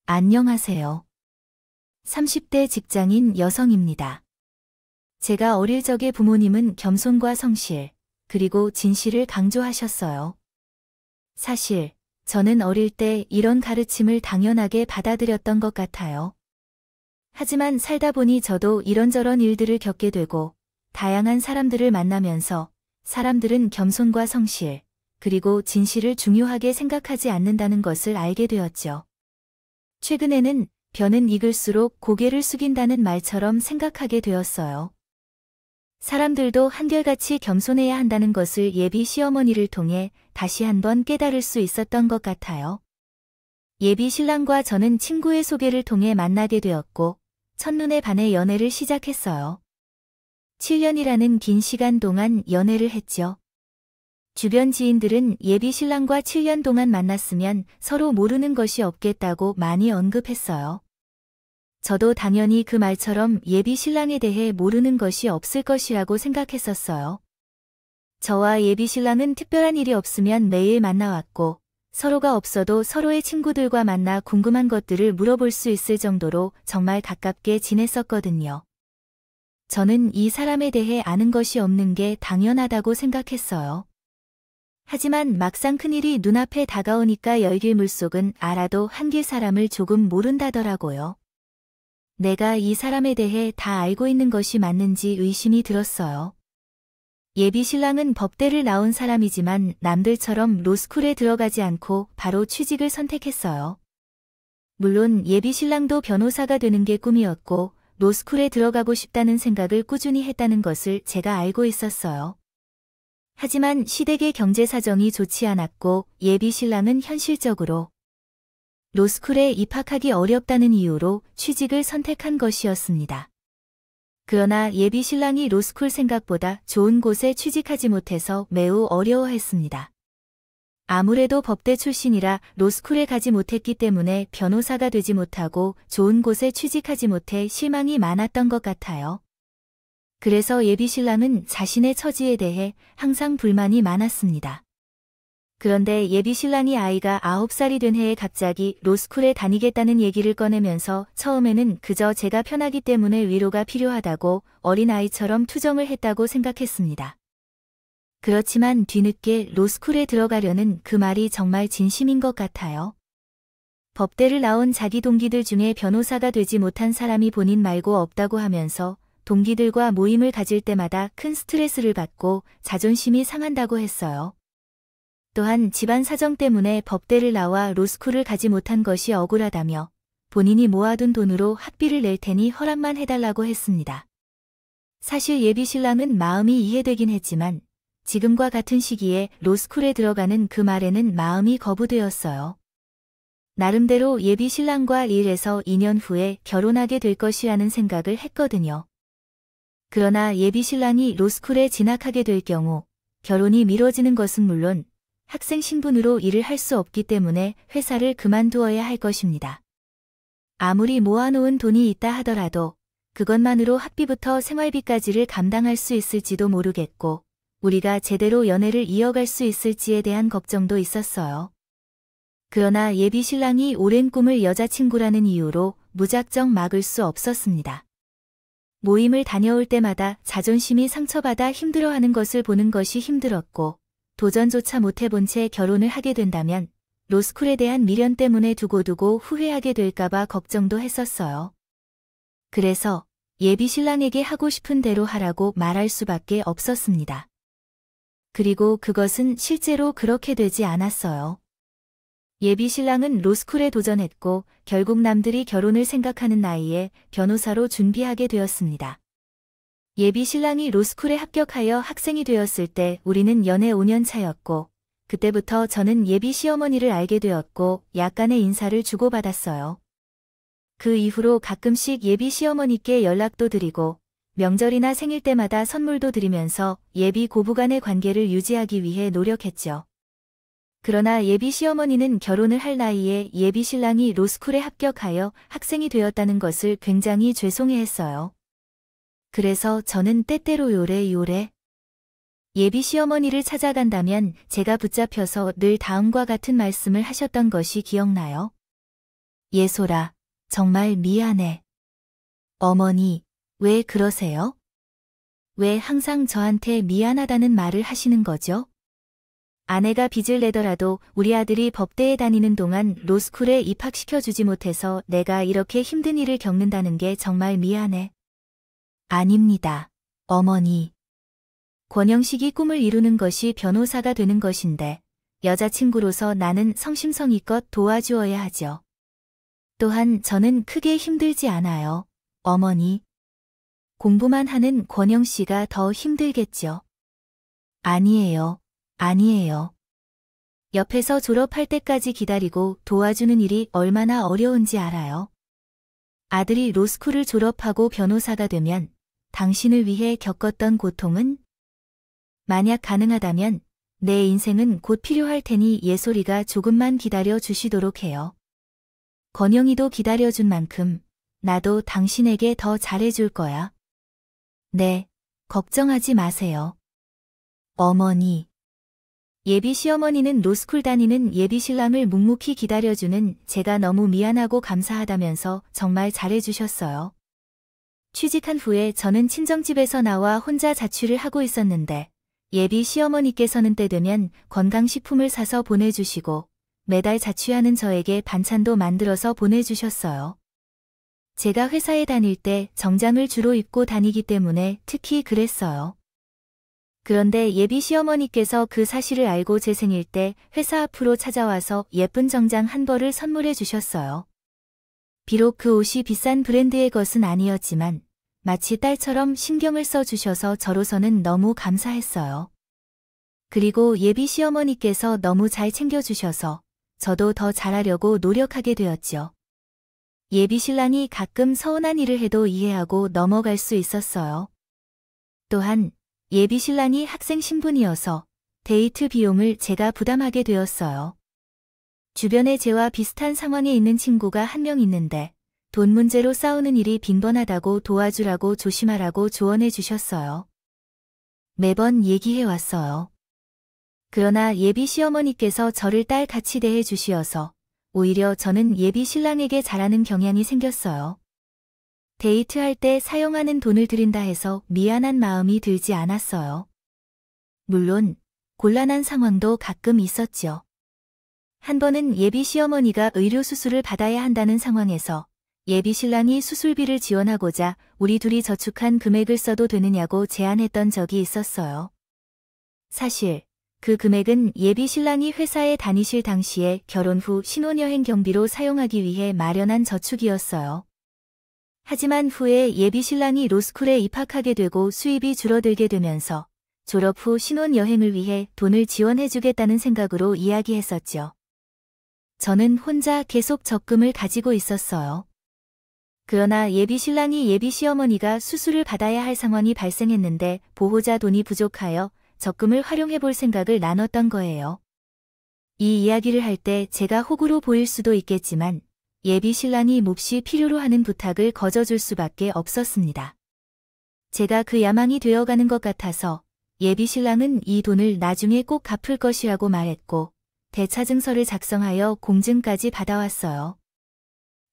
안녕하세요. 30대 직장인 여성입니다. 제가 어릴 적에 부모님은 겸손과 성실, 그리고 진실을 강조하셨어요. 사실, 저는 어릴 때 이런 가르침을 당연하게 받아들였던 것 같아요. 하지만 살다 보니 저도 이런저런 일들을 겪게 되고, 다양한 사람들을 만나면서 사람들은 겸손과 성실, 그리고 진실을 중요하게 생각하지 않는다는 것을 알게 되었죠. 최근에는 벼는 익을수록 고개를 숙인다는 말처럼 생각하게 되었어요. 사람들도 한결같이 겸손해야 한다는 것을 예비 시어머니를 통해 다시 한번 깨달을 수 있었던 것 같아요. 예비 신랑과 저는 친구의 소개를 통해 만나게 되었고, 첫눈에 반해 연애를 시작했어요. 7년이라는 긴 시간 동안 연애를 했죠. 주변 지인들은 예비 신랑과 7년 동안 만났으면 서로 모르는 것이 없겠다고 많이 언급했어요. 저도 당연히 그 말처럼 예비 신랑에 대해 모르는 것이 없을 것이라고 생각했었어요. 저와 예비 신랑은 특별한 일이 없으면 매일 만나왔고, 서로가 없어도 서로의 친구들과 만나 궁금한 것들을 물어볼 수 있을 정도로 정말 가깝게 지냈었거든요. 저는 이 사람에 대해 아는 것이 없는 게 당연하다고 생각했어요. 하지만 막상 큰일이 눈앞에 다가오니까 열길 물속은 알아도 한길 사람을 조금 모른다더라고요. 내가 이 사람에 대해 다 알고 있는 것이 맞는지 의심이 들었어요. 예비 신랑은 법대를 나온 사람이지만 남들처럼 로스쿨에 들어가지 않고 바로 취직을 선택했어요. 물론 예비 신랑도 변호사가 되는 게 꿈이었고 로스쿨에 들어가고 싶다는 생각을 꾸준히 했다는 것을 제가 알고 있었어요. 하지만 시댁의 경제 사정이 좋지 않았고 예비 신랑은 현실적으로 로스쿨에 입학하기 어렵다는 이유로 취직을 선택한 것이었습니다. 그러나 예비 신랑이 로스쿨 생각보다 좋은 곳에 취직하지 못해서 매우 어려워했습니다. 아무래도 법대 출신이라 로스쿨에 가지 못했기 때문에 변호사가 되지 못하고 좋은 곳에 취직하지 못해 실망이 많았던 것 같아요. 그래서 예비 신랑은 자신의 처지에 대해 항상 불만이 많았습니다. 그런데 예비 신랑이 아이가 9살이 된 해에 갑자기 로스쿨에 다니겠다는 얘기를 꺼내면서 처음에는 그저 제가 편하기 때문에 위로가 필요하다고 어린아이처럼 투정을 했다고 생각했습니다. 그렇지만 뒤늦게 로스쿨에 들어가려는 그 말이 정말 진심인 것 같아요. 법대를 나온 자기 동기들 중에 변호사가 되지 못한 사람이 본인 말고 없다고 하면서 동기들과 모임을 가질 때마다 큰 스트레스를 받고 자존심이 상한다고 했어요. 또한 집안 사정 때문에 법대를 나와 로스쿨을 가지 못한 것이 억울하다며 본인이 모아둔 돈으로 학비를 낼 테니 허락만 해달라고 했습니다. 사실 예비 신랑은 마음이 이해되긴 했지만 지금과 같은 시기에 로스쿨에 들어가는 그 말에는 마음이 거부되었어요. 나름대로 예비 신랑과 1에서 2년 후에 결혼하게 될 것이라는 생각을 했거든요. 그러나 예비 신랑이 로스쿨에 진학하게 될 경우 결혼이 미뤄지는 것은 물론 학생 신분으로 일을 할 수 없기 때문에 회사를 그만두어야 할 것입니다. 아무리 모아놓은 돈이 있다 하더라도 그것만으로 학비부터 생활비까지를 감당할 수 있을지도 모르겠고 우리가 제대로 연애를 이어갈 수 있을지에 대한 걱정도 있었어요. 그러나 예비 신랑이 오랜 꿈을 여자친구라는 이유로 무작정 막을 수 없었습니다. 모임을 다녀올 때마다 자존심이 상처받아 힘들어하는 것을 보는 것이 힘들었고 도전조차 못해본 채 결혼을 하게 된다면 로스쿨에 대한 미련 때문에 두고두고 후회하게 될까봐 걱정도 했었어요. 그래서 예비 신랑에게 하고 싶은 대로 하라고 말할 수밖에 없었습니다. 그리고 그것은 실제로 그렇게 되지 않았어요. 예비 신랑은 로스쿨에 도전했고 결국 남들이 결혼을 생각하는 나이에 변호사로 준비하게 되었습니다. 예비 신랑이 로스쿨에 합격하여 학생이 되었을 때 우리는 연애 5년 차였고 그때부터 저는 예비 시어머니를 알게 되었고 약간의 인사를 주고받았어요. 그 이후로 가끔씩 예비 시어머니께 연락도 드리고 명절이나 생일 때마다 선물도 드리면서 예비 고부간의 관계를 유지하기 위해 노력했죠. 그러나 예비 시어머니는 결혼을 할 나이에 예비 신랑이 로스쿨에 합격하여 학생이 되었다는 것을 굉장히 죄송해했어요. 그래서 저는 때때로 요래 예비 시어머니를 찾아간다면 제가 붙잡혀서 늘 다음과 같은 말씀을 하셨던 것이 기억나요. 예솔아, 정말 미안해. 어머니, 왜 그러세요? 왜 항상 저한테 미안하다는 말을 하시는 거죠? 아내가 빚을 내더라도 우리 아들이 법대에 다니는 동안 로스쿨에 입학시켜주지 못해서 내가 이렇게 힘든 일을 겪는다는 게 정말 미안해. 아닙니다, 어머니. 권영식이 꿈을 이루는 것이 변호사가 되는 것인데 여자친구로서 나는 성심성의껏 도와주어야 하죠. 또한 저는 크게 힘들지 않아요, 어머니. 공부만 하는 권영 씨가 더 힘들겠죠. 아니에요, 아니에요. 옆에서 졸업할 때까지 기다리고 도와주는 일이 얼마나 어려운지 알아요. 아들이 로스쿨을 졸업하고 변호사가 되면 당신을 위해 겪었던 고통은? 만약 가능하다면 내 인생은 곧 필요할 테니 예솔이가 조금만 기다려 주시도록 해요. 건영이도 기다려준 만큼 나도 당신에게 더 잘해줄 거야. 네, 걱정하지 마세요. 어머니. 예비 시어머니는 로스쿨 다니는 예비 신랑을 묵묵히 기다려주는 제가 너무 미안하고 감사하다면서 정말 잘해주셨어요. 취직한 후에 저는 친정집에서 나와 혼자 자취를 하고 있었는데 예비 시어머니께서는 때 되면 건강식품을 사서 보내주시고 매달 자취하는 저에게 반찬도 만들어서 보내주셨어요. 제가 회사에 다닐 때 정장을 주로 입고 다니기 때문에 특히 그랬어요. 그런데 예비 시어머니께서 그 사실을 알고 제 생일 때 회사 앞으로 찾아와서 예쁜 정장 한 벌을 선물해 주셨어요. 비록 그 옷이 비싼 브랜드의 것은 아니었지만 마치 딸처럼 신경을 써 주셔서 저로서는 너무 감사했어요. 그리고 예비 시어머니께서 너무 잘 챙겨주셔서 저도 더 잘하려고 노력하게 되었죠. 예비 신랑이 가끔 서운한 일을 해도 이해하고 넘어갈 수 있었어요. 또한 예비 신랑이 학생 신분이어서 데이트 비용을 제가 부담하게 되었어요. 주변에 저와 비슷한 상황에 있는 친구가 한 명 있는데 돈 문제로 싸우는 일이 빈번하다고 도와주라고 조심하라고 조언해 주셨어요. 매번 얘기해 왔어요. 그러나 예비 시어머니께서 저를 딸같이 대해 주시어서 오히려 저는 예비 신랑에게 잘하는 경향이 생겼어요. 데이트할 때 사용하는 돈을 드린다 해서 미안한 마음이 들지 않았어요. 물론 곤란한 상황도 가끔 있었죠. 한 번은 예비 시어머니가 의료수술을 받아야 한다는 상황에서 예비 신랑이 수술비를 지원하고자 우리 둘이 저축한 금액을 써도 되느냐고 제안했던 적이 있었어요. 사실 그 금액은 예비 신랑이 회사에 다니실 당시에 결혼 후 신혼여행 경비로 사용하기 위해 마련한 저축이었어요. 하지만 후에 예비 신랑이 로스쿨에 입학하게 되고 수입이 줄어들게 되면서 졸업 후 신혼여행을 위해 돈을 지원해주겠다는 생각으로 이야기했었죠. 저는 혼자 계속 적금을 가지고 있었어요. 그러나 예비 신랑이 예비 시어머니가 수술을 받아야 할 상황이 발생했는데 보호자 돈이 부족하여 적금을 활용해 볼 생각을 나눴던 거예요. 이 이야기를 할 때 제가 호구로 보일 수도 있겠지만 예비 신랑이 몹시 필요로 하는 부탁을 거저줄 수밖에 없었습니다. 제가 그 야망이 되어가는 것 같아서 예비 신랑은 이 돈을 나중에 꼭 갚을 것이라고 말했고 대차증서를 작성하여 공증까지 받아왔어요.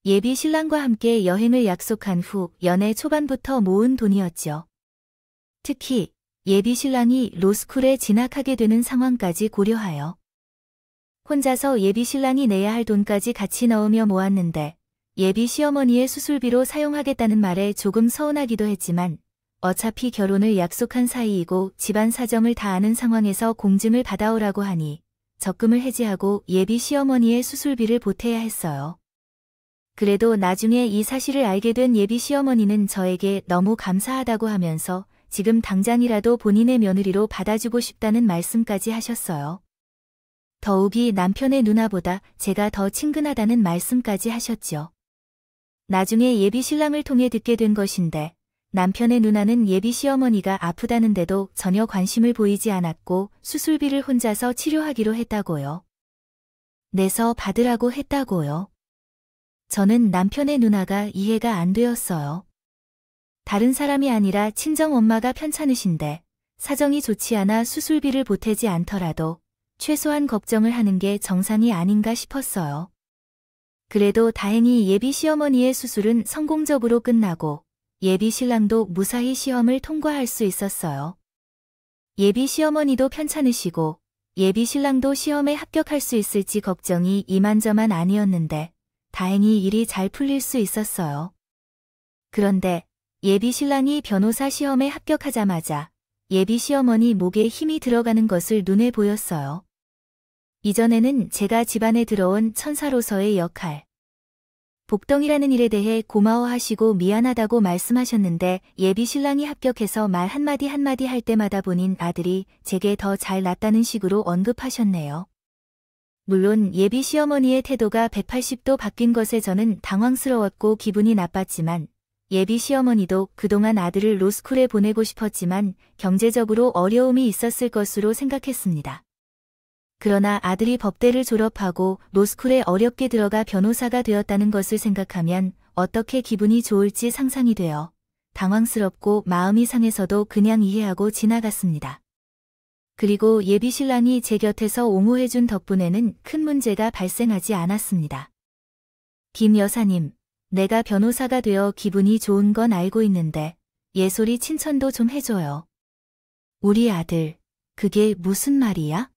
예비 신랑과 함께 여행을 약속한 후 연애 초반부터 모은 돈이었죠. 특히 예비 신랑이 로스쿨에 진학하게 되는 상황까지 고려하여 혼자서 예비 신랑이 내야 할 돈까지 같이 넣으며 모았는데 예비 시어머니의 수술비로 사용하겠다는 말에 조금 서운하기도 했지만 어차피 결혼을 약속한 사이이고 집안 사정을 다 아는 상황에서 공증을 받아오라고 하니 적금을 해지하고 예비 시어머니의 수술비를 보태야 했어요. 그래도 나중에 이 사실을 알게 된 예비 시어머니는 저에게 너무 감사하다고 하면서 지금 당장이라도 본인의 며느리로 받아주고 싶다는 말씀까지 하셨어요. 더욱이 남편의 누나보다 제가 더 친근하다는 말씀까지 하셨죠. 나중에 예비 신랑을 통해 듣게 된 것인데 남편의 누나는 예비 시어머니가 아프다는데도 전혀 관심을 보이지 않았고 수술비를 혼자서 치료하기로 했다고요. 내서 받으라고 했다고요. 저는 남편의 누나가 이해가 안 되었어요. 다른 사람이 아니라 친정엄마가 편찮으신데 사정이 좋지 않아 수술비를 보태지 않더라도 최소한 걱정을 하는 게 정상이 아닌가 싶었어요. 그래도 다행히 예비 시어머니의 수술은 성공적으로 끝나고 예비 신랑도 무사히 시험을 통과할 수 있었어요. 예비 시어머니도 편찮으시고 예비 신랑도 시험에 합격할 수 있을지 걱정이 이만저만 아니었는데 다행히 일이 잘 풀릴 수 있었어요. 그런데 예비 신랑이 변호사 시험에 합격하자마자 예비 시어머니 목에 힘이 들어가는 것을 눈에 보였어요. 이전에는 제가 집안에 들어온 천사로서의 역할, 복덩이라는 일에 대해 고마워하시고 미안하다고 말씀하셨는데 예비 신랑이 합격해서 말 한마디 한마디 할 때마다 본인 아들이 제게 더 잘 낫다는 식으로 언급하셨네요. 물론 예비 시어머니의 태도가 180도 바뀐 것에 저는 당황스러웠고 기분이 나빴지만 예비 시어머니도 그동안 아들을 로스쿨에 보내고 싶었지만 경제적으로 어려움이 있었을 것으로 생각했습니다. 그러나 아들이 법대를 졸업하고 로스쿨에 어렵게 들어가 변호사가 되었다는 것을 생각하면 어떻게 기분이 좋을지 상상이 되어 당황스럽고 마음이 상해서도 그냥 이해하고 지나갔습니다. 그리고 예비 신랑이 제 곁에서 옹호해준 덕분에는 큰 문제가 발생하지 않았습니다. 김 여사님, 내가 변호사가 되어 기분이 좋은 건 알고 있는데 예솔이 칭찬도 좀 해줘요. 우리 아들, 그게 무슨 말이야?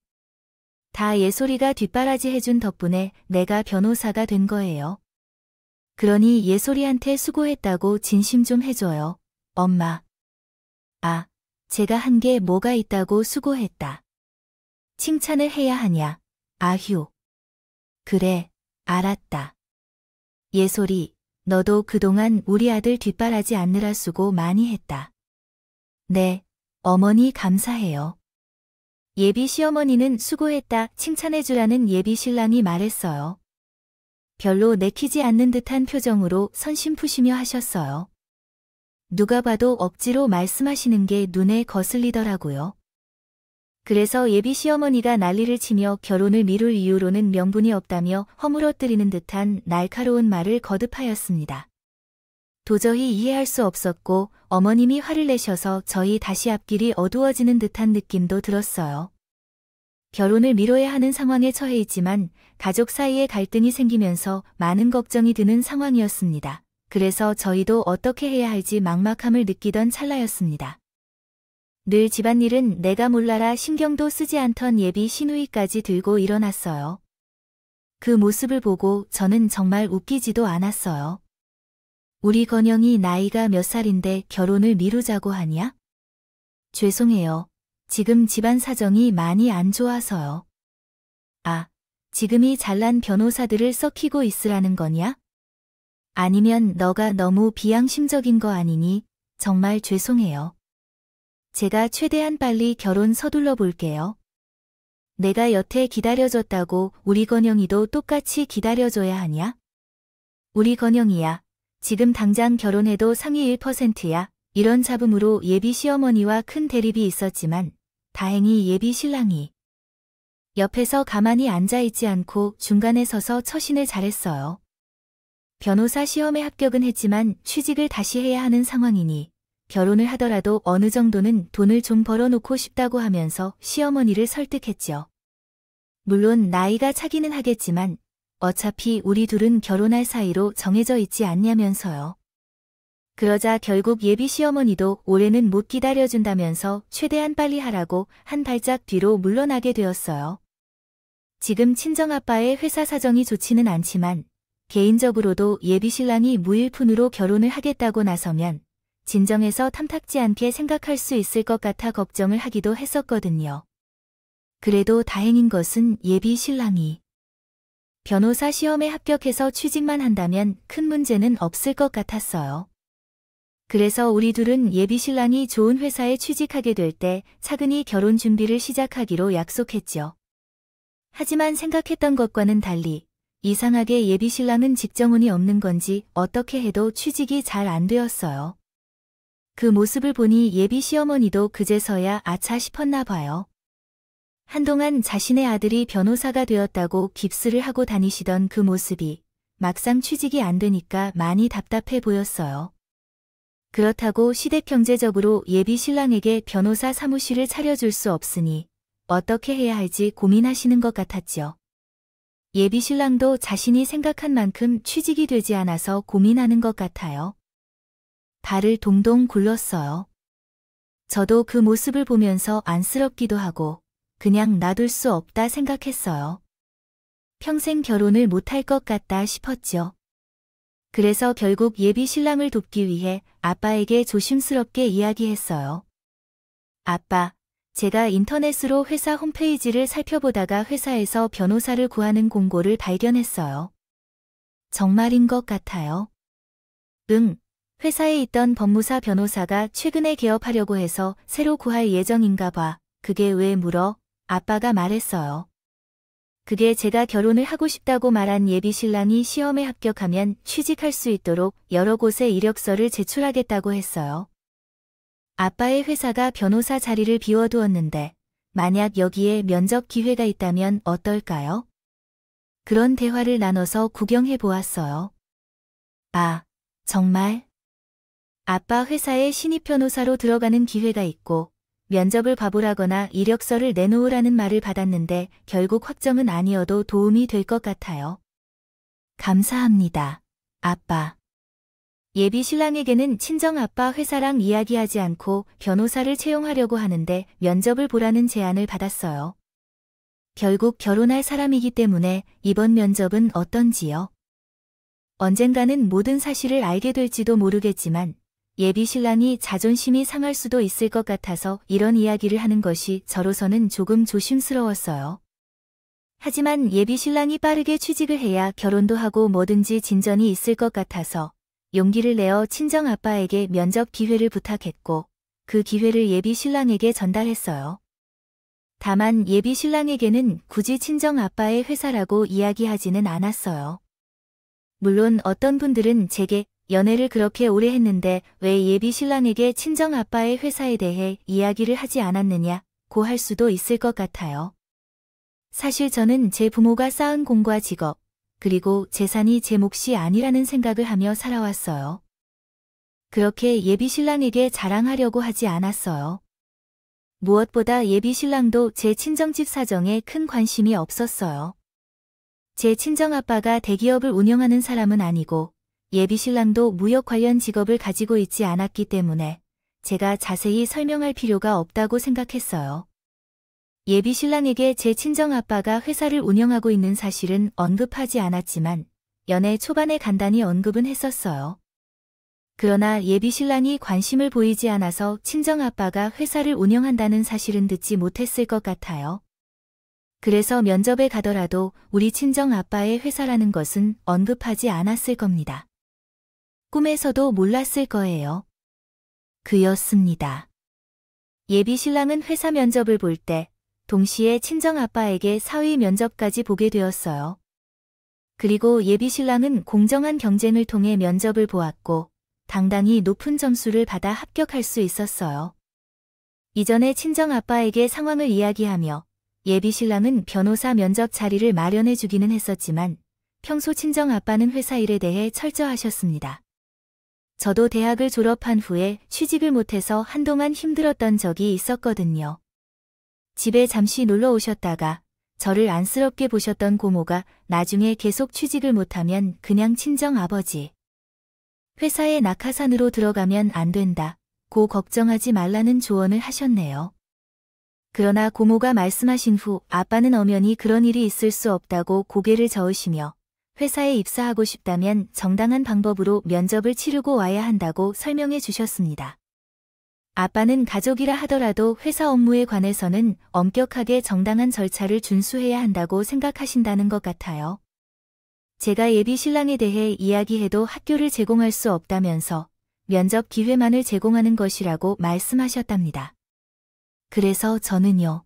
다 예솔이가 뒷바라지 해준 덕분에 내가 변호사가 된 거예요. 그러니 예솔이한테 수고했다고 진심 좀 해줘요, 엄마. 아, 제가 한 게 뭐가 있다고 수고했다. 칭찬을 해야 하냐, 아휴. 그래, 알았다. 예솔이, 너도 그동안 우리 아들 뒷바라지 않느라 수고 많이 했다. 네, 어머니 감사해요. 예비 시어머니는 수고했다 칭찬해주라는 예비 신랑이 말했어요. 별로 내키지 않는 듯한 표정으로 선심푸시며 하셨어요. 누가 봐도 억지로 말씀하시는 게 눈에 거슬리더라고요. 그래서 예비 시어머니가 난리를 치며 결혼을 미룰 이유로는 명분이 없다며 허물어뜨리는 듯한 날카로운 말을 거듭하였습니다. 도저히 이해할 수 없었고 어머님이 화를 내셔서 저희 다시 앞길이 어두워지는 듯한 느낌도 들었어요. 결혼을 미뤄야 하는 상황에 처해 있지만 가족 사이에 갈등이 생기면서 많은 걱정이 드는 상황이었습니다. 그래서 저희도 어떻게 해야 할지 막막함을 느끼던 찰나였습니다. 늘 집안일은 내가 몰라라 신경도 쓰지 않던 예비 시누이까지 들고 일어났어요. 그 모습을 보고 저는 정말 웃기지도 않았어요. 우리 건영이 나이가 몇 살인데 결혼을 미루자고 하냐? 죄송해요. 지금 집안 사정이 많이 안 좋아서요. 아, 지금이 잘난 변호사들을 썩히고 있으라는 거냐? 아니면 너가 너무 비양심적인 거 아니니? 정말 죄송해요. 제가 최대한 빨리 결혼 서둘러 볼게요. 내가 여태 기다려줬다고 우리 건영이도 똑같이 기다려줘야 하냐? 우리 건영이야. 지금 당장 결혼해도 상위 1%야. 이런 잡음으로 예비 시어머니와 큰 대립이 있었지만 다행히 예비 신랑이 옆에서 가만히 앉아있지 않고 중간에 서서 처신을 잘했어요. 변호사 시험에 합격은 했지만 취직을 다시 해야 하는 상황이니 결혼을 하더라도 어느 정도는 돈을 좀 벌어놓고 싶다고 하면서 시어머니를 설득했죠. 물론 나이가 차기는 하겠지만 어차피 우리 둘은 결혼할 사이로 정해져 있지 않냐면서요. 그러자 결국 예비 시어머니도 올해는 못 기다려준다면서 최대한 빨리 하라고 한 발짝 뒤로 물러나게 되었어요. 지금 친정아빠의 회사 사정이 좋지는 않지만 개인적으로도 예비 신랑이 무일푼으로 결혼을 하겠다고 나서면 진정해서 탐탁지 않게 생각할 수 있을 것 같아 걱정을 하기도 했었거든요. 그래도 다행인 것은 예비 신랑이 변호사 시험에 합격해서 취직만 한다면 큰 문제는 없을 것 같았어요. 그래서 우리 둘은 예비 신랑이 좋은 회사에 취직하게 될 때 차근히 결혼 준비를 시작하기로 약속했죠. 하지만 생각했던 것과는 달리 이상하게 예비 신랑은 직장운이 없는 건지 어떻게 해도 취직이 잘 안 되었어요. 그 모습을 보니 예비 시어머니도 그제서야 아차 싶었나 봐요. 한동안 자신의 아들이 변호사가 되었다고 깁스를 하고 다니시던 그 모습이 막상 취직이 안 되니까 많이 답답해 보였어요. 그렇다고 시댁 경제적으로 예비 신랑에게 변호사 사무실을 차려줄 수 없으니 어떻게 해야 할지 고민하시는 것 같았죠. 예비 신랑도 자신이 생각한 만큼 취직이 되지 않아서 고민하는 것 같아요. 발을 동동 굴렀어요. 저도 그 모습을 보면서 안쓰럽기도 하고 그냥 놔둘 수 없다 생각했어요. 평생 결혼을 못할 것 같다 싶었죠. 그래서 결국 예비 신랑을 돕기 위해 아빠에게 조심스럽게 이야기했어요. 아빠, 제가 인터넷으로 회사 홈페이지를 살펴보다가 회사에서 변호사를 구하는 공고를 발견했어요. 정말인 것 같아요. 응, 회사에 있던 법무사 변호사가 최근에 개업하려고 해서 새로 구할 예정인가 봐. 그게 왜 물어? 아빠가 말했어요. 그게 제가 결혼을 하고 싶다고 말한 예비 신랑이 시험에 합격하면 취직할 수 있도록 여러 곳에 이력서를 제출하겠다고 했어요. 아빠의 회사가 변호사 자리를 비워두었는데 만약 여기에 면접 기회가 있다면 어떨까요? 그런 대화를 나눠서 구경해 보았어요. 아, 정말? 아빠 회사에 신입 변호사로 들어가는 기회가 있고 면접을 봐보라거나 이력서를 내놓으라는 말을 받았는데 결국 확정은 아니어도 도움이 될 것 같아요. 감사합니다, 아빠. 예비 신랑에게는 친정아빠 회사랑 이야기하지 않고 변호사를 채용하려고 하는데 면접을 보라는 제안을 받았어요. 결국 결혼할 사람이기 때문에 이번 면접은 어떤지요? 언젠가는 모든 사실을 알게 될지도 모르겠지만 예비 신랑이 자존심이 상할 수도 있을 것 같아서 이런 이야기를 하는 것이 저로서는 조금 조심스러웠어요. 하지만 예비 신랑이 빠르게 취직을 해야 결혼도 하고 뭐든지 진전이 있을 것 같아서 용기를 내어 친정아빠에게 면접 기회를 부탁했고 그 기회를 예비 신랑에게 전달했어요. 다만 예비 신랑에게는 굳이 친정아빠의 회사라고 이야기하지는 않았어요. 물론 어떤 분들은 제게 연애를 그렇게 오래 했는데 왜 예비 신랑에게 친정아빠의 회사에 대해 이야기를 하지 않았느냐고 할 수도 있을 것 같아요. 사실 저는 제 부모가 쌓은 공과 직업, 그리고 재산이 제 몫이 아니라는 생각을 하며 살아왔어요. 그렇게 예비 신랑에게 자랑하려고 하지 않았어요. 무엇보다 예비 신랑도 제 친정집 사정에 큰 관심이 없었어요. 제 친정아빠가 대기업을 운영하는 사람은 아니고 예비 신랑도 무역 관련 직업을 가지고 있지 않았기 때문에 제가 자세히 설명할 필요가 없다고 생각했어요. 예비 신랑에게 제 친정아빠가 회사를 운영하고 있는 사실은 언급하지 않았지만 연애 초반에 간단히 언급은 했었어요. 그러나 예비 신랑이 관심을 보이지 않아서 친정아빠가 회사를 운영한다는 사실은 듣지 못했을 것 같아요. 그래서 면접에 가더라도 우리 친정아빠의 회사라는 것은 언급하지 않았을 겁니다. 꿈에서도 몰랐을 거예요. 그였습니다. 예비 신랑은 회사 면접을 볼 때 동시에 친정아빠에게 사위 면접까지 보게 되었어요. 그리고 예비 신랑은 공정한 경쟁을 통해 면접을 보았고 당당히 높은 점수를 받아 합격할 수 있었어요. 이전에 친정아빠에게 상황을 이야기하며 예비 신랑은 변호사 면접 자리를 마련해 주기는 했었지만 평소 친정아빠는 회사 일에 대해 철저하셨습니다. 저도 대학을 졸업한 후에 취직을 못해서 한동안 힘들었던 적이 있었거든요. 집에 잠시 놀러 오셨다가 저를 안쓰럽게 보셨던 고모가 나중에 계속 취직을 못하면 그냥 친정아버지 회사에 낙하산으로 들어가면 안 된다. 고 걱정하지 말라는 조언을 하셨네요. 그러나 고모가 말씀하신 후 아빠는 엄연히 그런 일이 있을 수 없다고 고개를 저으시며 회사에 입사하고 싶다면 정당한 방법으로 면접을 치르고 와야 한다고 설명해 주셨습니다. 아빠는 가족이라 하더라도 회사 업무에 관해서는 엄격하게 정당한 절차를 준수해야 한다고 생각하신다는 것 같아요. 제가 예비 신랑에 대해 이야기해도 학교를 제공할 수 없다면서 면접 기회만을 제공하는 것이라고 말씀하셨답니다. 그래서 저는요.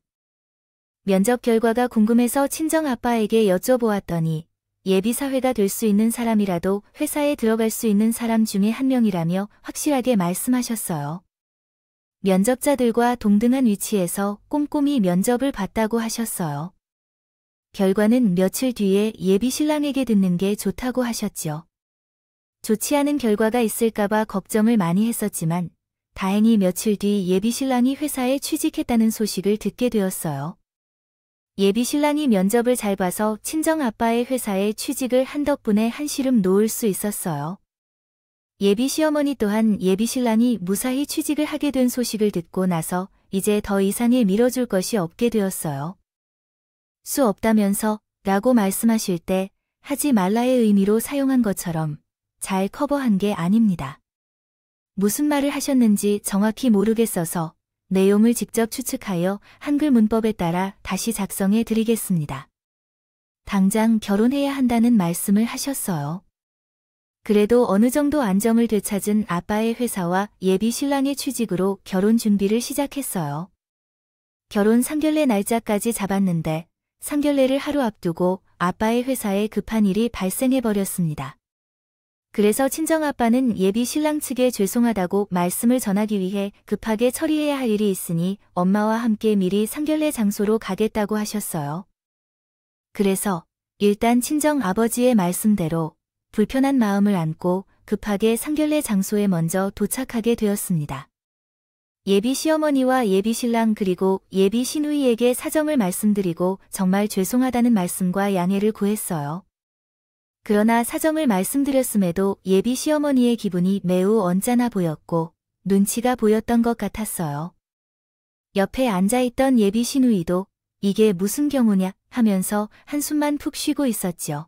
면접 결과가 궁금해서 친정아빠에게 여쭤보았더니 예비 사회가 될 수 있는 사람이라도 회사에 들어갈 수 있는 사람 중에 한 명이라며 확실하게 말씀하셨어요. 면접자들과 동등한 위치에서 꼼꼼히 면접을 봤다고 하셨어요. 결과는 며칠 뒤에 예비 신랑에게 듣는 게 좋다고 하셨죠. 좋지 않은 결과가 있을까봐 걱정을 많이 했었지만 다행히 며칠 뒤 예비 신랑이 회사에 취직했다는 소식을 듣게 되었어요. 예비 신랑이 면접을 잘 봐서 친정 아빠의 회사에 취직을 한 덕분에 한시름 놓을 수 있었어요. 예비 시어머니 또한 예비 신랑이 무사히 취직을 하게 된 소식을 듣고 나서 이제 더 이상의 밀어줄 것이 없게 되었어요. 수 없다면서 라고 말씀하실 때 하지 말라의 의미로 사용한 것처럼 잘 커버한 게 아닙니다. 무슨 말을 하셨는지 정확히 모르겠어서 내용을 직접 추측하여 한글 문법에 따라 다시 작성해 드리겠습니다. 당장 결혼해야 한다는 말씀을 하셨어요. 그래도 어느 정도 안정을 되찾은 아빠의 회사와 예비 신랑의 취직으로 결혼 준비를 시작했어요. 결혼 상견례 날짜까지 잡았는데 상견례를 하루 앞두고 아빠의 회사에 급한 일이 발생해버렸습니다. 그래서 친정아빠는 예비 신랑 측에 죄송하다고 말씀을 전하기 위해 급하게 처리해야 할 일이 있으니 엄마와 함께 미리 상견례 장소로 가겠다고 하셨어요. 그래서 일단 친정아버지의 말씀대로 불편한 마음을 안고 급하게 상견례 장소에 먼저 도착하게 되었습니다. 예비 시어머니와 예비 신랑 그리고 예비 시누이에게 사정을 말씀드리고 정말 죄송하다는 말씀과 양해를 구했어요. 그러나 사정을 말씀드렸음에도 예비 시어머니의 기분이 매우 언짢아 보였고 눈치가 보였던 것 같았어요. 옆에 앉아있던 예비 시누이도 이게 무슨 경우냐 하면서 한숨만 푹 쉬고 있었죠.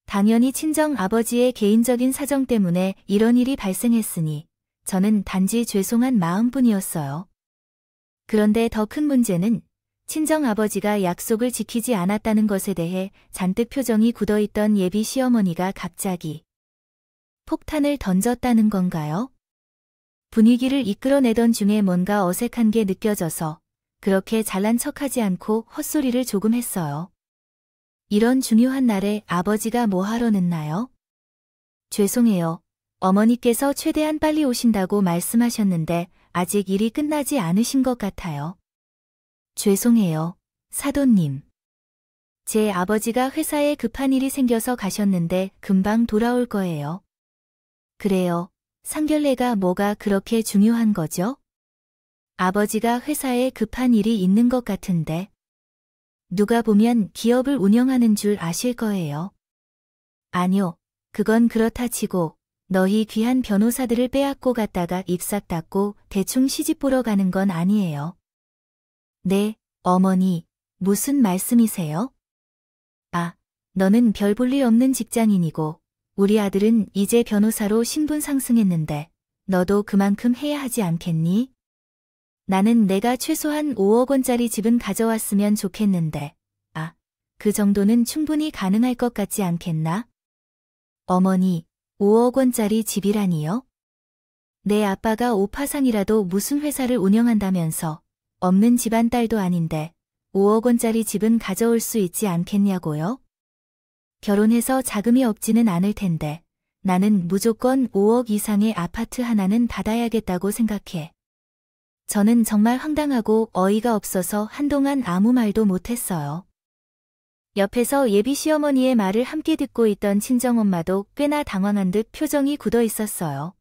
당연히 친정 아버지의 개인적인 사정 때문에 이런 일이 발생했으니 저는 단지 죄송한 마음뿐이었어요. 그런데 더 큰 문제는 친정 아버지가 약속을 지키지 않았다는 것에 대해 잔뜩 표정이 굳어있던 예비 시어머니가 갑자기 폭탄을 던졌다는 건가요? 분위기를 이끌어내던 중에 뭔가 어색한 게 느껴져서 그렇게 잘난 척하지 않고 헛소리를 조금 했어요. 이런 중요한 날에 아버지가 뭐 하러 늦나요? 죄송해요. 어머니께서 최대한 빨리 오신다고 말씀하셨는데 아직 일이 끝나지 않으신 것 같아요. 죄송해요, 사돈님. 제 아버지가 회사에 급한 일이 생겨서 가셨는데 금방 돌아올 거예요. 그래요. 상견례가 뭐가 그렇게 중요한 거죠? 아버지가 회사에 급한 일이 있는 것 같은데. 누가 보면 기업을 운영하는 줄 아실 거예요. 아뇨, 그건 그렇다 치고 너희 귀한 변호사들을 빼앗고 갔다가 입싹 닫고 대충 시집 보러 가는 건 아니에요. 네, 어머니, 무슨 말씀이세요? 아, 너는 별 볼 일 없는 직장인이고 우리 아들은 이제 변호사로 신분 상승했는데 너도 그만큼 해야 하지 않겠니? 나는 내가 최소한 5억 원짜리 집은 가져왔으면 좋겠는데, 그 정도는 충분히 가능할 것 같지 않겠나? 어머니, 5억 원짜리 집이라니요? 내 아빠가 오파상이라도 무슨 회사를 운영한다면서 없는 집안 딸도 아닌데 5억 원짜리 집은 가져올 수 있지 않겠냐고요? 결혼해서 자금이 없지는 않을 텐데 나는 무조건 5억 이상의 아파트 하나는 받아야겠다고 생각해. 저는 정말 황당하고 어이가 없어서 한동안 아무 말도 못했어요. 옆에서 예비 시어머니의 말을 함께 듣고 있던 친정엄마도 꽤나 당황한 듯 표정이 굳어 있었어요.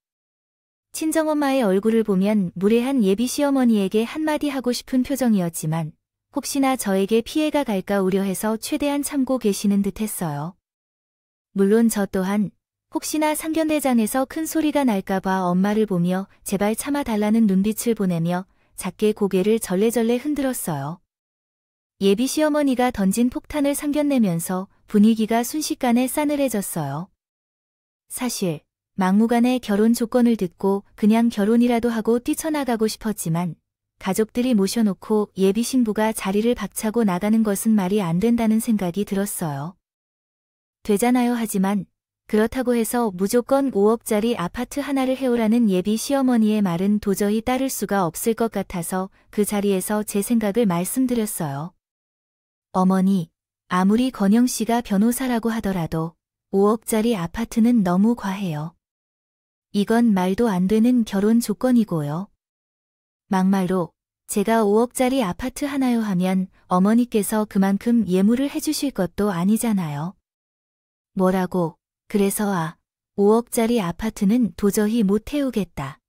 친정엄마의 얼굴을 보면 무례한 예비 시어머니에게 한마디 하고 싶은 표정이었지만 혹시나 저에게 피해가 갈까 우려해서 최대한 참고 계시는 듯했어요. 물론 저 또한 혹시나 상견례장에서 큰 소리가 날까봐 엄마를 보며 제발 참아달라는 눈빛을 보내며 작게 고개를 절레절레 흔들었어요. 예비 시어머니가 던진 폭탄을 상견내면서 분위기가 순식간에 싸늘해졌어요. 사실 막무가내 결혼 조건을 듣고 그냥 결혼이라도 하고 뛰쳐나가고 싶었지만 가족들이 모셔놓고 예비 신부가 자리를 박차고 나가는 것은 말이 안 된다는 생각이 들었어요. 되잖아요 하지만 그렇다고 해서 무조건 5억짜리 아파트 하나를 해오라는 예비 시어머니의 말은 도저히 따를 수가 없을 것 같아서 그 자리에서 제 생각을 말씀드렸어요. 어머니, 아무리 건영 씨가 변호사라고 하더라도 5억짜리 아파트는 너무 과해요. 이건 말도 안 되는 결혼 조건이고요. 막말로 제가 5억짜리 아파트 하나요 하면 어머니께서 그만큼 예물을 해주실 것도 아니잖아요. 뭐라고? 그래서 5억짜리 아파트는 도저히 못 태우겠다.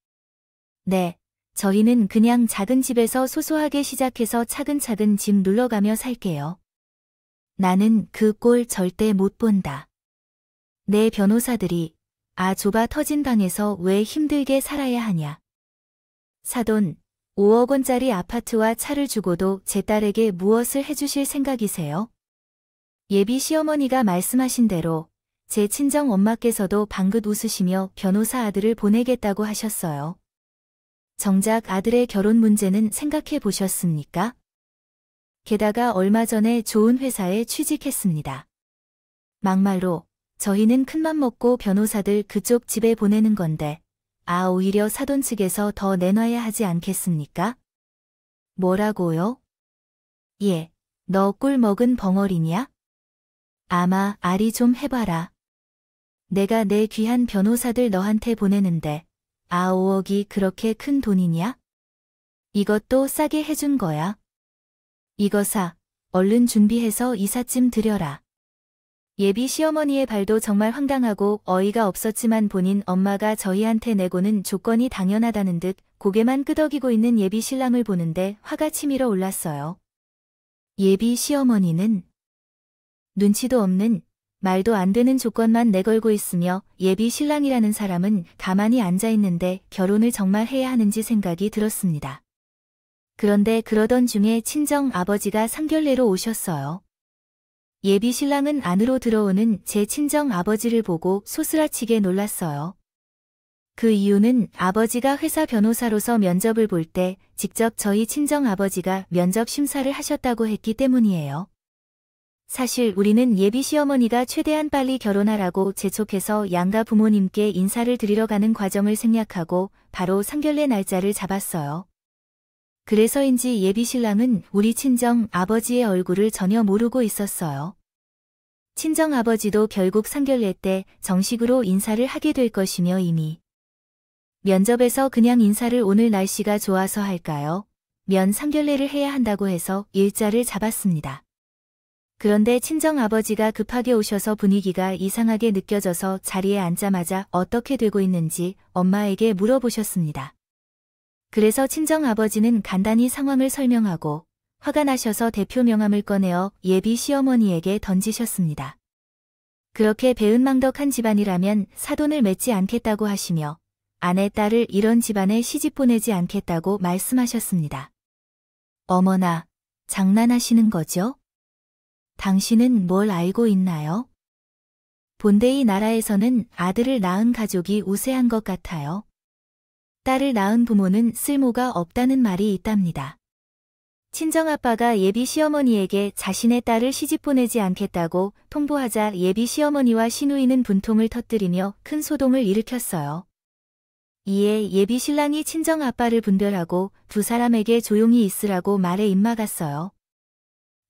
네, 저희는 그냥 작은 집에서 소소하게 시작해서 차근차근 집 눌러가며 살게요. 나는 그 꼴 절대 못 본다. 내 변호사들이 좁아 터진 방에서 왜 힘들게 살아야 하냐. 사돈, 5억 원짜리 아파트와 차를 주고도 제 딸에게 무엇을 해주실 생각이세요? 예비 시어머니가 말씀하신 대로 제 친정 엄마께서도 방긋 웃으시며 변호사 아들을 보내겠다고 하셨어요. 정작 아들의 결혼 문제는 생각해 보셨습니까? 게다가 얼마 전에 좋은 회사에 취직했습니다. 막말로 저희는 큰맘 먹고 변호사들 그쪽 집에 보내는 건데 오히려 사돈 측에서 더 내놔야 하지 않겠습니까? 뭐라고요? 너 꿀 먹은 벙어리냐? 아마 아리 좀 해봐라. 내가 내 귀한 변호사들 너한테 보내는데 5억이 그렇게 큰 돈이냐? 이것도 싸게 해준 거야. 이거 사, 얼른 준비해서 이삿짐 드려라. 예비 시어머니의 발도 정말 황당하고 어이가 없었지만 본인 엄마가 저희한테 내고는 조건이 당연하다는 듯 고개만 끄덕이고 있는 예비 신랑을 보는데 화가 치밀어 올랐어요. 예비 시어머니는 눈치도 없는 말도 안 되는 조건만 내걸고 있으며 예비 신랑이라는 사람은 가만히 앉아 있는데 결혼을 정말 해야 하는지 생각이 들었습니다. 그런데 그러던 중에 친정 아버지가 상견례로 오셨어요. 예비 신랑은 안으로 들어오는 제 친정 아버지를 보고 소스라치게 놀랐어요. 그 이유는 아버지가 회사 변호사로서 면접을 볼 때 직접 저희 친정 아버지가 면접 심사를 하셨다고 했기 때문이에요. 사실 우리는 예비 시어머니가 최대한 빨리 결혼하라고 재촉해서 양가 부모님께 인사를 드리러 가는 과정을 생략하고 바로 상견례 날짜를 잡았어요. 그래서인지 예비 신랑은 우리 친정 아버지의 얼굴을 전혀 모르고 있었어요. 친정 아버지도 결국 상견례 때 정식으로 인사를 하게 될 것이며 이미 면접에서 그냥 인사를 오늘 날씨가 좋아서 할까요? 상견례를 해야 한다고 해서 일자를 잡았습니다. 그런데 친정 아버지가 급하게 오셔서 분위기가 이상하게 느껴져서 자리에 앉자마자 어떻게 되고 있는지 엄마에게 물어보셨습니다. 그래서 친정 아버지는 간단히 상황을 설명하고 화가 나셔서 대표 명함을 꺼내어 예비 시어머니에게 던지셨습니다. 그렇게 배은망덕한 집안이라면 사돈을 맺지 않겠다고 하시며 아내 딸을 이런 집안에 시집 보내지 않겠다고 말씀하셨습니다. 어머나, 장난하시는 거죠? 당신은 뭘 알고 있나요? 본데이 나라에서는 아들을 낳은 가족이 우세한 것 같아요. 딸을 낳은 부모는 쓸모가 없다는 말이 있답니다. 친정아빠가 예비 시어머니에게 자신의 딸을 시집 보내지 않겠다고 통보하자 예비 시어머니와 시누이는 분통을 터뜨리며 큰 소동을 일으켰어요. 이에 예비 신랑이 친정아빠를 분별하고 두 사람에게 조용히 있으라고 말에 입막았어요.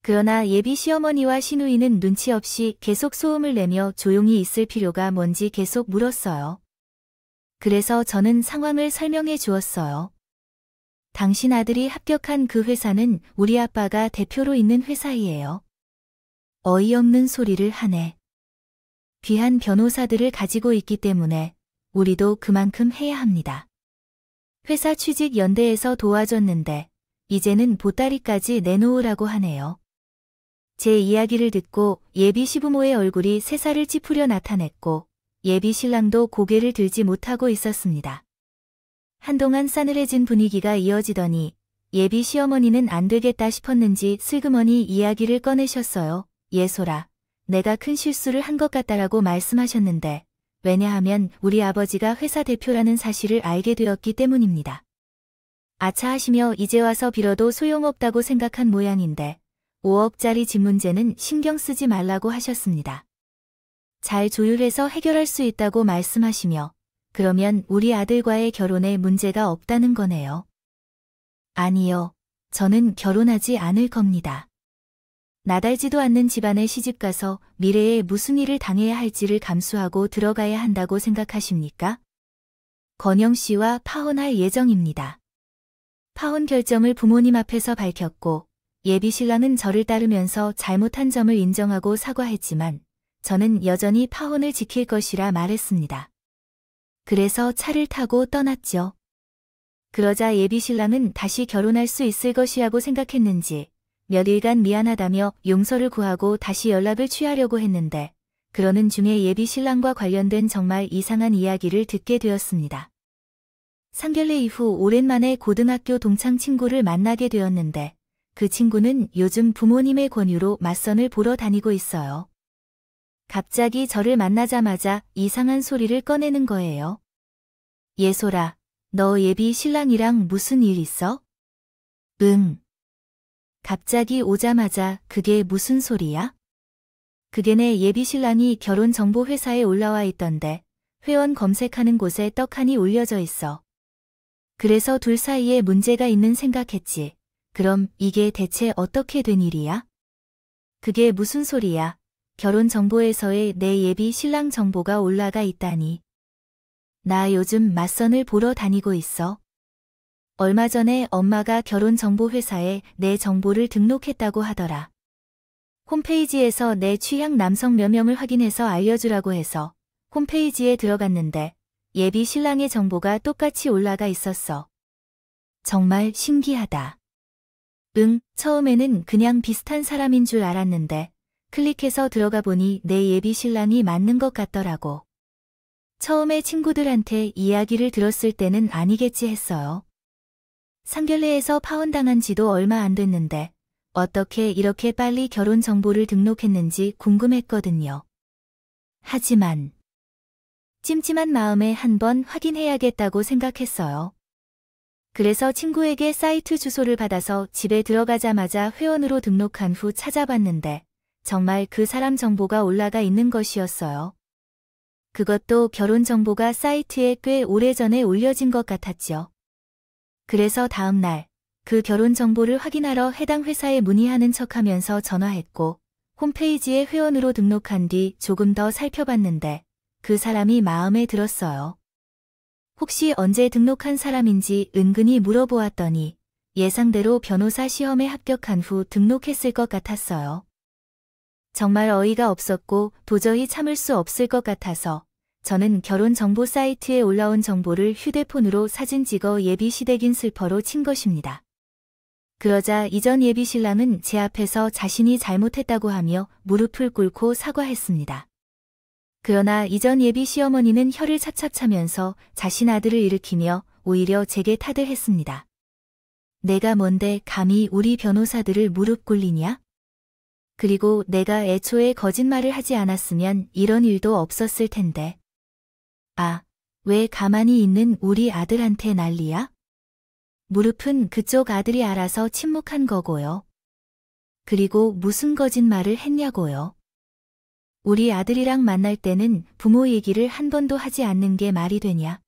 그러나 예비 시어머니와 시누이는 눈치 없이 계속 소음을 내며 조용히 있을 필요가 뭔지 계속 물었어요. 그래서 저는 상황을 설명해 주었어요. 당신 아들이 합격한 그 회사는 우리 아빠가 대표로 있는 회사이에요. 어이없는 소리를 하네. 귀한 변호사들을 가지고 있기 때문에 우리도 그만큼 해야 합니다. 회사 취직 연대에서 도와줬는데 이제는 보따리까지 내놓으라고 하네요. 제 이야기를 듣고 예비 시부모의 얼굴이 새살을 찌푸려 나타냈고 예비 신랑도 고개를 들지 못하고 있었습니다. 한동안 싸늘해진 분위기가 이어지더니 예비 시어머니는 안 되겠다 싶었는지 슬그머니 이야기를 꺼내셨어요. 예솔아, 내가 큰 실수를 한 것 같다라고 말씀하셨는데 왜냐하면 우리 아버지가 회사 대표라는 사실을 알게 되었기 때문입니다. 아차 하시며 이제 와서 빌어도 소용없다고 생각한 모양인데 5억짜리 집 문제는 신경 쓰지 말라고 하셨습니다. 잘 조율해서 해결할 수 있다고 말씀하시며 그러면 우리 아들과의 결혼에 문제가 없다는 거네요. 아니요. 저는 결혼하지 않을 겁니다. 나달지도 않는 집안에 시집가서 미래에 무슨 일을 당해야 할지를 감수하고 들어가야 한다고 생각하십니까? 건영 씨와 파혼할 예정입니다. 파혼 결정을 부모님 앞에서 밝혔고 예비 신랑은 저를 따르면서 잘못한 점을 인정하고 사과했지만 저는 여전히 파혼을 지킬 것이라 말했습니다. 그래서 차를 타고 떠났죠. 그러자 예비신랑은 다시 결혼할 수 있을 것이라고 생각했는지 몇 일간 미안하다며 용서를 구하고 다시 연락을 취하려고 했는데 그러는 중에 예비신랑과 관련된 정말 이상한 이야기를 듣게 되었습니다. 상견례 이후 오랜만에 고등학교 동창 친구를 만나게 되었는데 그 친구는 요즘 부모님의 권유로 맞선을 보러 다니고 있어요. 갑자기 저를 만나자마자 이상한 소리를 꺼내는 거예요. 예솔아, 너 예비 신랑이랑 무슨 일 있어? 응. 갑자기 오자마자 그게 무슨 소리야? 그게 내 예비 신랑이 결혼정보회사에 올라와 있던데 회원 검색하는 곳에 떡하니 올려져 있어. 그래서 둘 사이에 문제가 있는 생각했지. 그럼 이게 대체 어떻게 된 일이야? 그게 무슨 소리야? 결혼정보에서의 내 예비 신랑 정보가 올라가 있다니. 나 요즘 맞선을 보러 다니고 있어. 얼마 전에 엄마가 결혼정보회사에 내 정보를 등록했다고 하더라. 홈페이지에서 내 취향 남성 몇 명을 확인해서 알려주라고 해서 홈페이지에 들어갔는데 예비 신랑의 정보가 똑같이 올라가 있었어. 정말 신기하다. 응, 처음에는 그냥 비슷한 사람인 줄 알았는데 클릭해서 들어가 보니 내 예비 신랑이 맞는 것 같더라고. 처음에 친구들한테 이야기를 들었을 때는 아니겠지 했어요. 상견례에서 파혼당한 지도 얼마 안 됐는데 어떻게 이렇게 빨리 결혼 정보를 등록했는지 궁금했거든요. 하지만 찜찜한 마음에 한번 확인해야겠다고 생각했어요. 그래서 친구에게 사이트 주소를 받아서 집에 들어가자마자 회원으로 등록한 후 찾아봤는데 정말 그 사람 정보가 올라가 있는 것이었어요. 그것도 결혼 정보가 사이트에 꽤 오래전에 올려진 것 같았죠. 그래서 다음 날 그 결혼 정보를 확인하러 해당 회사에 문의하는 척하면서 전화했고 홈페이지에 회원으로 등록한 뒤 조금 더 살펴봤는데 그 사람이 마음에 들었어요. 혹시 언제 등록한 사람인지 은근히 물어보았더니 예상대로 변호사 시험에 합격한 후 등록했을 것 같았어요. 정말 어이가 없었고 도저히 참을 수 없을 것 같아서 저는 결혼 정보 사이트에 올라온 정보를 휴대폰으로 사진 찍어 예비 시댁인 슬퍼로 친 것입니다. 그러자 이전 예비 신랑은 제 앞에서 자신이 잘못했다고 하며 무릎을 꿇고 사과했습니다. 그러나 이전 예비 시어머니는 혀를 찹찹 차면서 자신 아들을 일으키며 오히려 제게 탓을 했습니다. 내가 뭔데 감히 우리 변호사들을 무릎 꿇리냐? 그리고 내가 애초에 거짓말을 하지 않았으면 이런 일도 없었을 텐데. 아, 왜 가만히 있는 우리 아들한테 난리야? 무릎은 그쪽 아들이 알아서 침묵한 거고요. 그리고 무슨 거짓말을 했냐고요. 우리 아들이랑 만날 때는 부모 얘기를 한 번도 하지 않는 게 말이 되냐.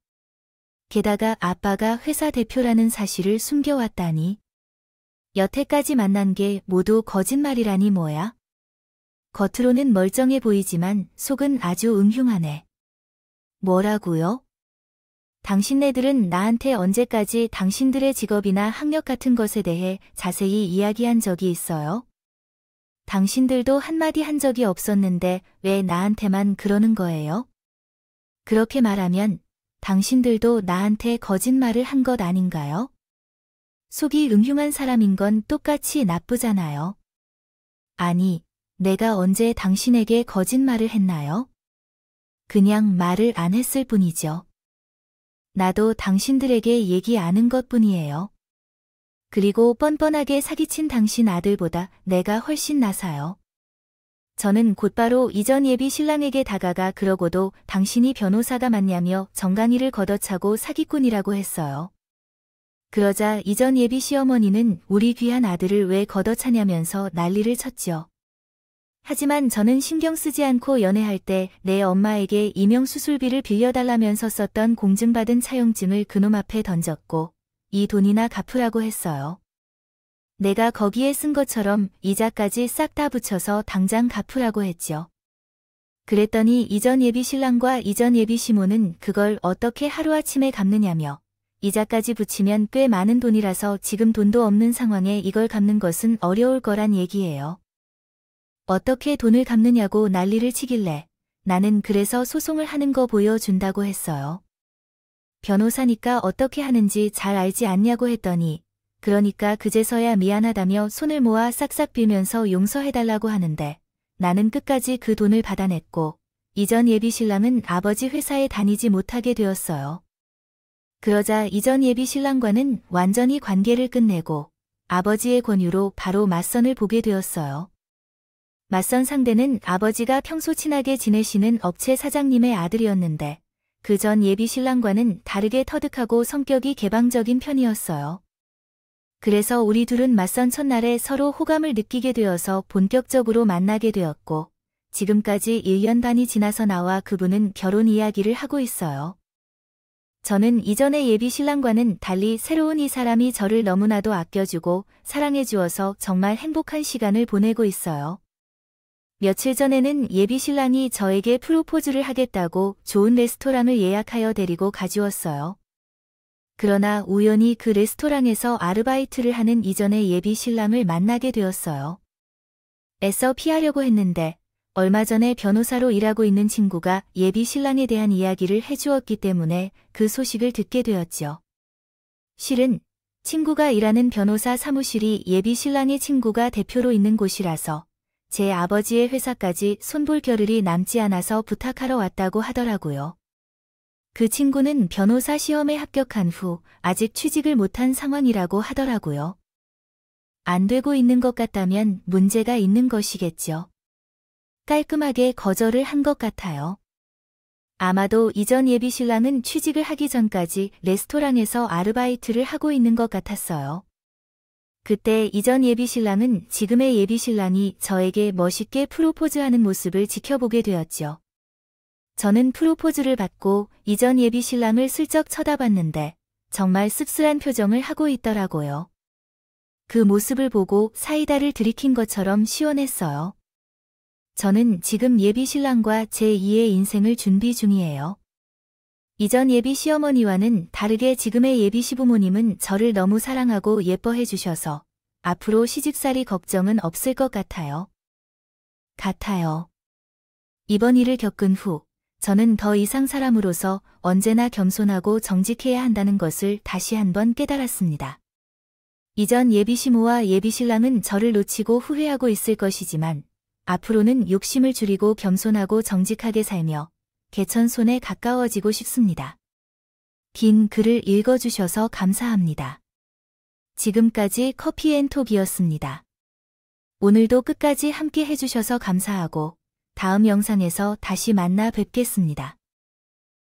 게다가 아빠가 회사 대표라는 사실을 숨겨왔다니. 여태까지 만난 게 모두 거짓말이라니 뭐야? 겉으로는 멀쩡해 보이지만 속은 아주 음흉하네. 뭐라고요? 당신네들은 나한테 언제까지 당신들의 직업이나 학력 같은 것에 대해 자세히 이야기한 적이 있어요? 당신들도 한마디 한 적이 없었는데 왜 나한테만 그러는 거예요? 그렇게 말하면 당신들도 나한테 거짓말을 한 것 아닌가요? 속이 음흉한 사람인 건 똑같이 나쁘잖아요. 아니, 내가 언제 당신에게 거짓말을 했나요? 그냥 말을 안 했을 뿐이죠. 나도 당신들에게 얘기 안 한 것뿐이에요. 그리고 뻔뻔하게 사기친 당신 아들보다 내가 훨씬 나사요. 저는 곧바로 이전 예비 신랑에게 다가가 그러고도 당신이 변호사가 맞냐며 정강이를 걷어차고 사기꾼이라고 했어요. 그러자 이전 예비 시어머니는 우리 귀한 아들을 왜 걷어차냐면서 난리를 쳤죠. 하지만 저는 신경 쓰지 않고 연애할 때 내 엄마에게 이명수술비를 빌려달라면서 썼던 공증받은 차용증을 그놈 앞에 던졌고 이 돈이나 갚으라고 했어요. 내가 거기에 쓴 것처럼 이자까지 싹 다 붙여서 당장 갚으라고 했죠. 그랬더니 이전 예비 신랑과 이전 예비 시모는 그걸 어떻게 하루아침에 갚느냐며 이자까지 붙이면 꽤 많은 돈이라서 지금 돈도 없는 상황에 이걸 갚는 것은 어려울 거란 얘기예요. 어떻게 돈을 갚느냐고 난리를 치길래 나는 그래서 소송을 하는 거 보여준다고 했어요. 변호사니까 어떻게 하는지 잘 알지 않냐고 했더니 그러니까 그제서야 미안하다며 손을 모아 싹싹 빌면서 용서해달라고 하는데 나는 끝까지 그 돈을 받아냈고 이전 예비신랑은 아버지 회사에 다니지 못하게 되었어요. 그러자 이전 예비신랑과는 완전히 관계를 끝내고 아버지의 권유로 바로 맞선을 보게 되었어요. 맞선 상대는 아버지가 평소 친하게 지내시는 업체 사장님의 아들이었는데 그 전 예비신랑과는 다르게 터득하고 성격이 개방적인 편이었어요. 그래서 우리 둘은 맞선 첫날에 서로 호감을 느끼게 되어서 본격적으로 만나게 되었고 지금까지 1년 반이 지나서 나와 그분은 결혼 이야기를 하고 있어요. 저는 이전의 예비신랑과는 달리 새로운 이 사람이 저를 너무나도 아껴주고 사랑해주어서 정말 행복한 시간을 보내고 있어요. 며칠 전에는 예비신랑이 저에게 프로포즈를 하겠다고 좋은 레스토랑을 예약하여 데리고 가주었어요. 그러나 우연히 그 레스토랑에서 아르바이트를 하는 이전의 예비신랑을 만나게 되었어요. 애써 피하려고 했는데 얼마 전에 변호사로 일하고 있는 친구가 예비신랑에 대한 이야기를 해주었기 때문에 그 소식을 듣게 되었죠. 실은 친구가 일하는 변호사 사무실이 예비신랑의 친구가 대표로 있는 곳이라서 제 아버지의 회사까지 손볼 겨를이 남지 않아서 부탁하러 왔다고 하더라고요. 그 친구는 변호사 시험에 합격한 후 아직 취직을 못한 상황이라고 하더라고요. 안 되고 있는 것 같다면 문제가 있는 것이겠죠. 깔끔하게 거절을 한 것 같아요. 아마도 이전 예비신랑은 취직을 하기 전까지 레스토랑에서 아르바이트를 하고 있는 것 같았어요. 그때 이전 예비신랑은 지금의 예비신랑이 저에게 멋있게 프로포즈하는 모습을 지켜보게 되었죠. 저는 프로포즈를 받고 이전 예비신랑을 슬쩍 쳐다봤는데 정말 씁쓸한 표정을 하고 있더라고요. 그 모습을 보고 사이다를 들이킨 것처럼 시원했어요. 저는 지금 예비신랑과 제2의 인생을 준비 중이에요. 이전 예비 시어머니와는 다르게 지금의 예비 시부모님은 저를 너무 사랑하고 예뻐해 주셔서 앞으로 시집살이 걱정은 없을 것 같아요. 이번 일을 겪은 후 저는 더 이상 사람으로서 언제나 겸손하고 정직해야 한다는 것을 다시 한번 깨달았습니다. 이전 예비 시모와 예비 신랑은 저를 놓치고 후회하고 있을 것이지만 앞으로는 욕심을 줄이고 겸손하고 정직하게 살며 개천손에 가까워지고 싶습니다. 긴 글을 읽어주셔서 감사합니다. 지금까지 커피앤톡이었습니다. 오늘도 끝까지 함께 해주셔서 감사하고 다음 영상에서 다시 만나 뵙겠습니다.